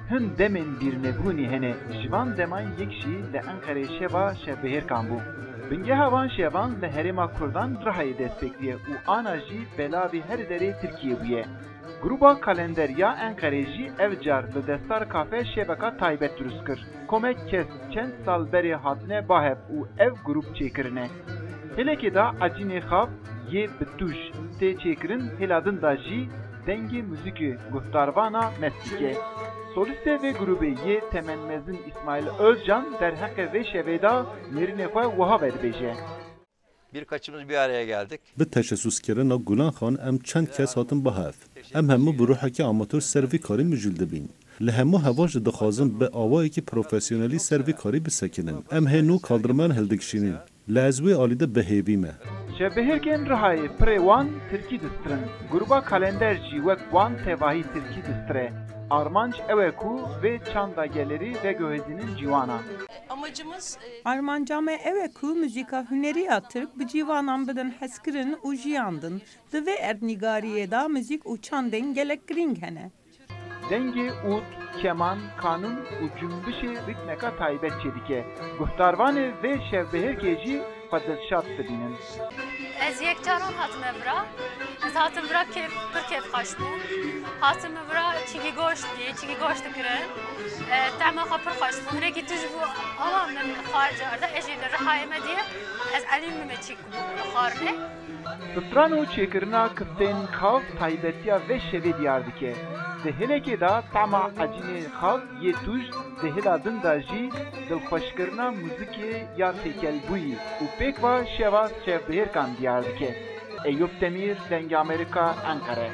Hın demin bir nebuni hene jivan deman yekşi le Ankara şeva şebehirkan bu. Binge havan şevan le Herêma Kurdan rahayê destekliye û ana jî belavî her derê Tirkiye bûye. Gruba kalender ya Ankara jî ev car li destar kafe şebeka taybet durust kir. Komek kes çend sal berê hatine bahev û ev grup çêkirine. Helekê da acînê xav yê bi tûş tê çêkirin heladin da jî dengê müzikê guftarvana mestîke. Soliste ve grubê yê Temenmezin İsmail Özcan derheqê vê şevê da nêrînê xwe wiha vedibêje. Birkaçımız bir araya geldik. Bi teşebbüskirina Gulan Xan em çend kes hatin bahev. Em hemû bi ruhekî amatör servîkarî mijûl dibîn. Li hemû hevan jî dixwazin bi awayekî profesyonelî servîkarî bisekinin. Em hênû kaldırman hildikşînin. Li ez wê alî de bihêvî me. Şebehirkên Rihayê pirê wan Tirkî distirin. Gruba kalender jî wek wan tevahî Tirkî distire. Armanc ew e ku vê çanda gelerî vegihêzinin cîwana. Amacımız Armancame ev ku müzika hüneriya Türk bi civanan bidin heskirin û jiyandin. Di vê erdnîgariyê da müzik û çandên gelek girîng hene. Dengê ûd, keman, kanun û cümbişê ritmeka taybet çêdike. Guhtarvanê vê şevbehirkê jî xwe dilşad dibînin. Ez yekcaran hatim evra. Ez hatim vira pir kêf xweş bû. Hatim vira çîgî goşt diye, çîgî goşt dikirin. Tema xwe pir xweş bû. Hinekî tûj bû ava min xaricar da ez jî li Rihayê me diye ez elîm me çîk bû li xwarinê. Stran û çêkirina kiftên xav taybetiya vê şevê diyar dike. Di hilekê da tema acînê xav yê tûj di hila din da jî dilxweşkirina muzikê ya têkelbûyî û pêkva şeva şevbihêrkan diyar dike. Eyüp Demir, Dengê Amerîka, Ankara.